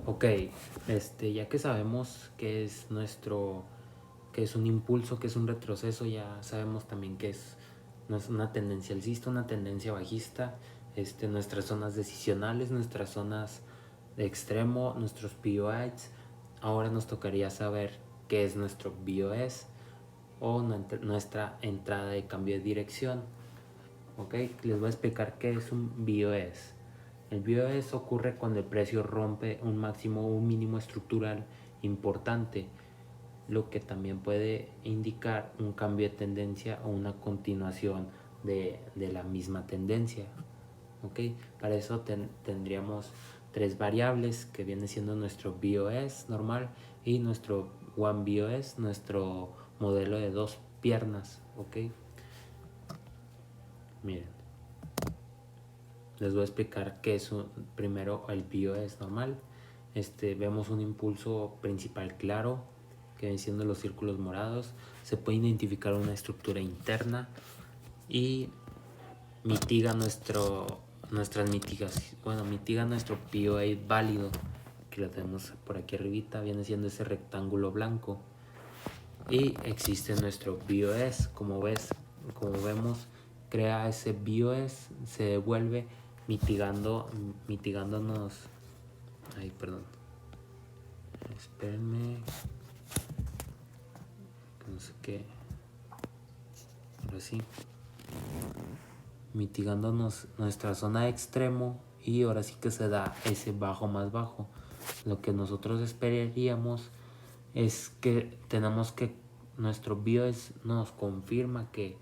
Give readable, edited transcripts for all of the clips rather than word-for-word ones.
Ok, ya que sabemos que es un impulso, que es un retroceso, ya sabemos también que no es una tendencia alcista, una tendencia bajista, nuestras zonas decisionales, nuestras zonas de extremo, nuestros POIs. Ahora nos tocaría saber qué es nuestro BOS o nuestra entrada de cambio de dirección. Ok, les voy a explicar qué es un BOS. El BOS ocurre cuando el precio rompe un máximo o un mínimo estructural importante, lo que también puede indicar un cambio de tendencia o una continuación de la misma tendencia. ¿Ok? Para eso tendríamos tres variables que viene siendo nuestro BOS normal y nuestro One BOS, nuestro modelo de dos piernas. ¿Ok? Miren, les voy a explicar qué es primero el BOS normal. Vemos un impulso principal claro que viene siendo los círculos morados. Se puede identificar una estructura interna y mitiga nuestras mitigaciones. Bueno, mitiga nuestro POA válido, que lo tenemos por aquí arribita, viene siendo ese rectángulo blanco. Y existe nuestro BOS, como vemos, crea ese BOS, se devuelve mitigándonos. Ay, perdón. Espérenme. No sé qué. Ahora sí. Mitigándonos nuestra zona de extremo y ahora sí que se da ese bajo más bajo. Lo que nosotros esperaríamos es que nuestro BIOS nos confirma que,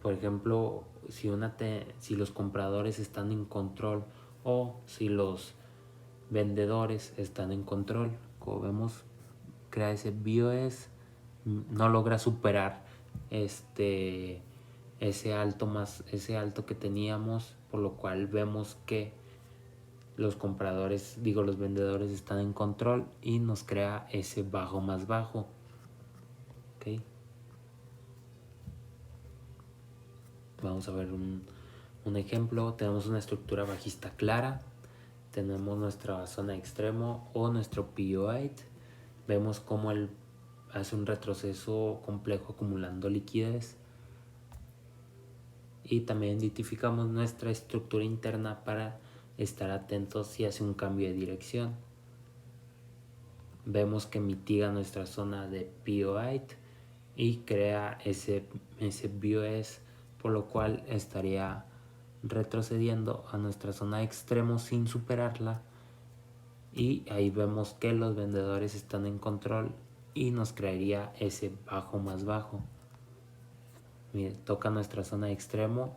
por ejemplo, si los compradores están en control o si los vendedores están en control. Como vemos, crea ese BIOS, no logra superar ese alto que teníamos, por lo cual vemos que los vendedores están en control y nos crea ese bajo más bajo. ¿Okay? Vamos a ver un ejemplo. Tenemos una estructura bajista clara, tenemos nuestra zona de extremo o nuestro POID. Vemos cómo él hace un retroceso complejo acumulando liquidez. Y también identificamos nuestra estructura interna para estar atentos si hace un cambio de dirección. Vemos que mitiga nuestra zona de POID y crea ese BOS, por lo cual estaría retrocediendo a nuestra zona de extremo sin superarla, y ahí vemos que los vendedores están en control y nos crearía ese bajo más bajo. Miren, toca nuestra zona de extremo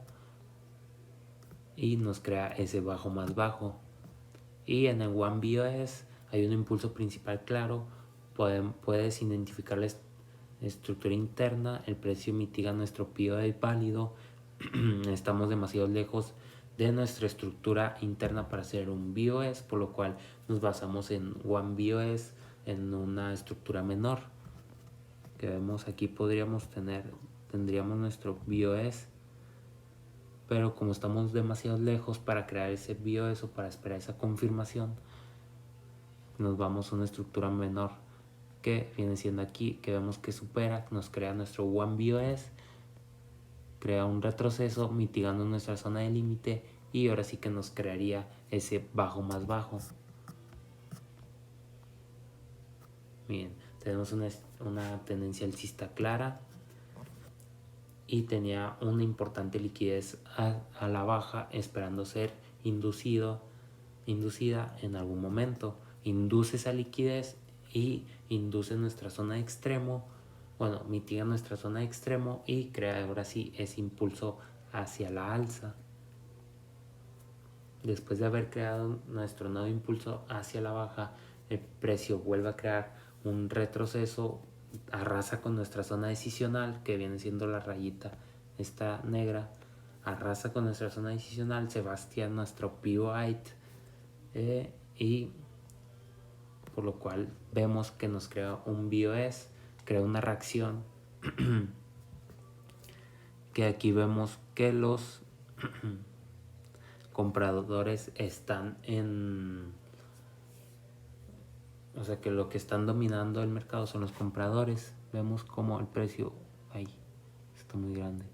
y nos crea ese bajo más bajo. Y en el One BOS hay un impulso principal claro, puedes identificar la estructura interna, el precio mitiga nuestro POA válido, estamos demasiado lejos de nuestra estructura interna para hacer un BOS, por lo cual nos basamos en One BOS en una estructura menor. Que vemos aquí tendríamos nuestro BOS, pero como estamos demasiado lejos para crear ese BOS o para esperar esa confirmación, nos vamos a una estructura menor que viene siendo aquí, que vemos que supera, nos crea nuestro One BOS, crea un retroceso mitigando nuestra zona de límite y ahora sí que nos crearía ese bajo más bajo. Bien, tenemos una tendencia alcista clara y tenía una importante liquidez a la baja, esperando ser inducida en algún momento. Induce esa liquidez y induce nuestra zona de extremo, mitiga nuestra zona de extremo y crea ahora sí ese impulso hacia la alza. Después de haber creado nuestro nuevo impulso hacia la baja, el precio vuelve a crear un retroceso, arrasa con nuestra zona decisional, que viene siendo la rayita esta negra, arrasa con nuestra zona decisional, se bastia nuestro pivot, y por lo cual vemos que nos crea un BOS, crea una reacción que aquí vemos que los compradores están O sea que lo que están dominando el mercado son los compradores. Vemos como el precio ahí está muy grande.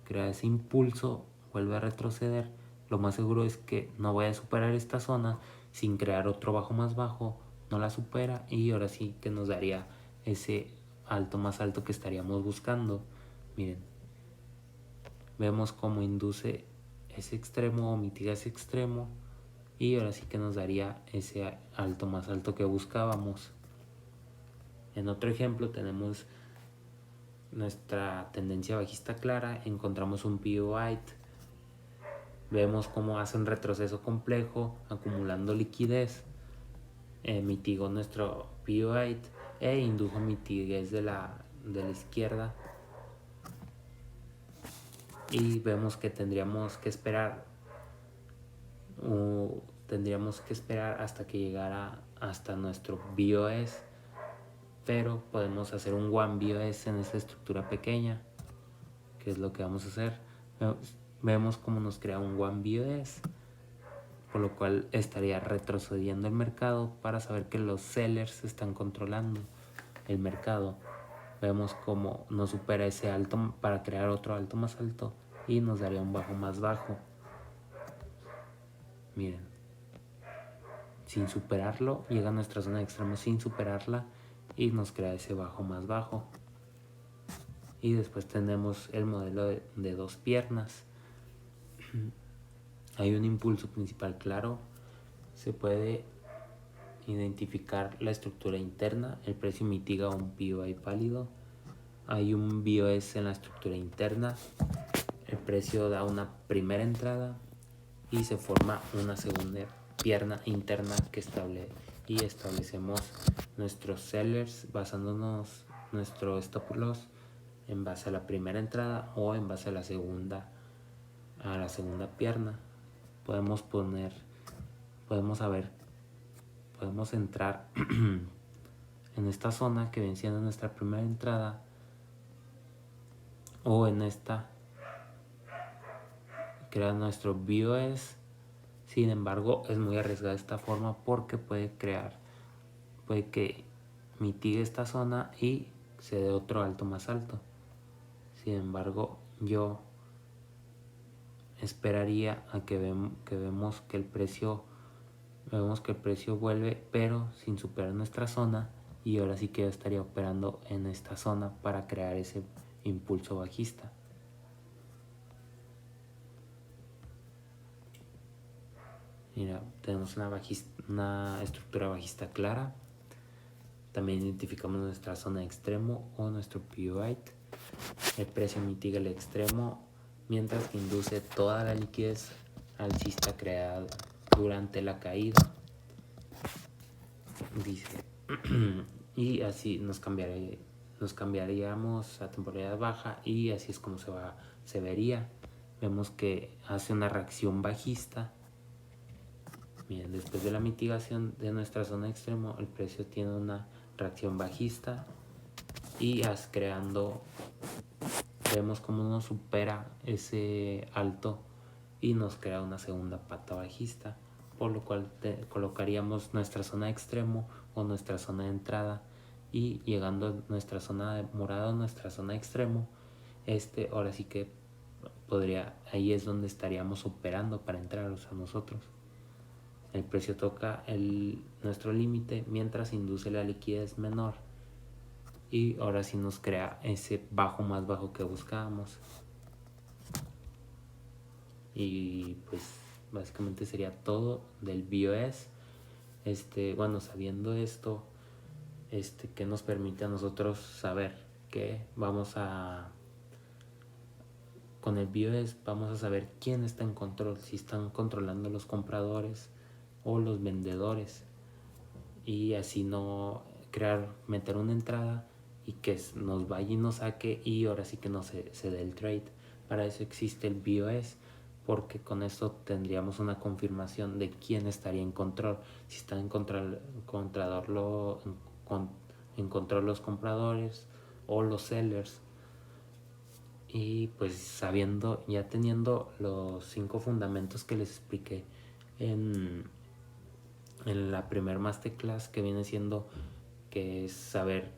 Crea ese impulso, vuelve a retroceder. Lo más seguro es que no vaya a superar esta zona sin crear otro bajo más bajo. No la supera y ahora sí que nos daría ese alto más alto que estaríamos buscando. Miren, vemos cómo induce ese extremo o mitiga ese extremo y ahora sí que nos daría ese alto más alto que buscábamos. En otro ejemplo tenemos nuestra tendencia bajista clara, encontramos un pivot, vemos cómo hace un retroceso complejo acumulando liquidez, mitigó nuestro pivot e indujo mitiguez de la izquierda, y vemos que tendríamos que esperar hasta que llegara hasta nuestro BOS, pero podemos hacer un one BOS en esta estructura pequeña, que es lo que vamos a hacer. Vemos cómo nos crea un one BOS, por lo cual estaría retrocediendo el mercado para saber que los sellers están controlando el mercado. Vemos cómo nos supera ese alto para crear otro alto más alto y nos daría un bajo más bajo. Miren, sin superarlo, llega a nuestra zona de extremo sin superarla y nos crea ese bajo más bajo. Y después tenemos el modelo de dos piernas. Hay un impulso principal claro, se puede identificar la estructura interna, el precio mitiga un POI pálido, hay un BOS en la estructura interna, el precio da una primera entrada y se forma una segunda pierna interna que establecemos nuestros sellers basándonos nuestro stop loss en base a la primera entrada o en base a la segunda pierna. Podemos entrar en esta zona que viene siendo nuestra primera entrada o en esta que era nuestro BOS. Sin embargo, es muy arriesgada esta forma porque puede que mitigue esta zona y se dé otro alto más alto. Sin embargo, yo esperaría a que vemos que el precio vuelve, pero sin superar nuestra zona, y ahora sí que yo estaría operando en esta zona para crear ese impulso bajista. Mira, tenemos una estructura bajista clara. También identificamos nuestra zona de extremo o nuestro pivot. El precio mitiga el extremo mientras que induce toda la liquidez alcista creada durante la caída. Dice, y así nos cambiaríamos a temporalidad baja y así es como se vería. Vemos que hace una reacción bajista. Miren, después de la mitigación de nuestra zona de extremo, el precio tiene una reacción bajista y vemos cómo nos supera ese alto y nos crea una segunda pata bajista, por lo cual colocaríamos nuestra zona de extremo o nuestra zona de entrada, y llegando a nuestra zona de morado, nuestra zona de extremo, ahora sí que ahí es donde estaríamos operando para entrar, o sea, nosotros. El precio toca nuestro límite mientras induce la liquidez menor y ahora sí nos crea ese bajo más bajo que buscábamos. Y pues básicamente sería todo del BOS. Bueno, sabiendo esto, que nos permite a nosotros saber que con el BOS vamos a saber quién está en control, si están controlando los compradores o los vendedores, y así no meter una entrada y que nos vaya y nos saque y ahora sí que no se dé el trade. Para eso existe el BOS, porque con eso tendríamos una confirmación de quién estaría en control, si está en control los compradores o los sellers. Y pues ya teniendo los 5 fundamentos que les expliqué en en la primer masterclass, que viene siendo que es saber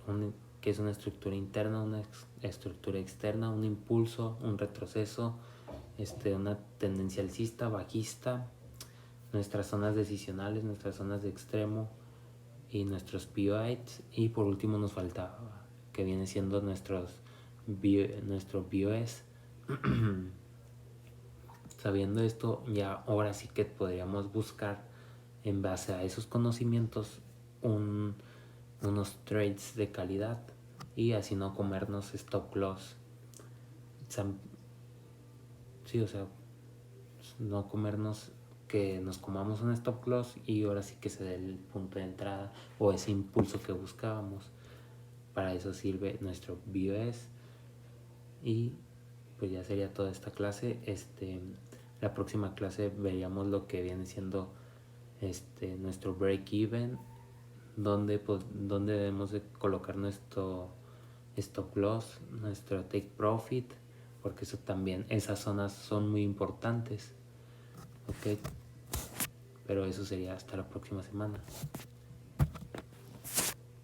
qué es una estructura interna, una estructura externa, un impulso, un retroceso, una tendencia alcista, bajista, nuestras zonas decisionales, nuestras zonas de extremo y nuestros POIs. Y por último nos faltaba, que viene siendo nuestro BOS. Sabiendo esto, ya ahora sí que podríamos buscar en base a esos conocimientos unos trades de calidad y así no comernos stop loss. Sí, o sea, no comernos que nos comamos un stop loss y ahora sí que se dé el punto de entrada o ese impulso que buscábamos. Para eso sirve nuestro BOS. Y pues ya sería toda esta clase. La próxima clase veríamos lo que viene siendo nuestro break even, donde debemos de colocar nuestro stop loss, nuestro take profit, porque eso también, esas zonas son muy importantes. Ok, pero eso sería hasta la próxima semana.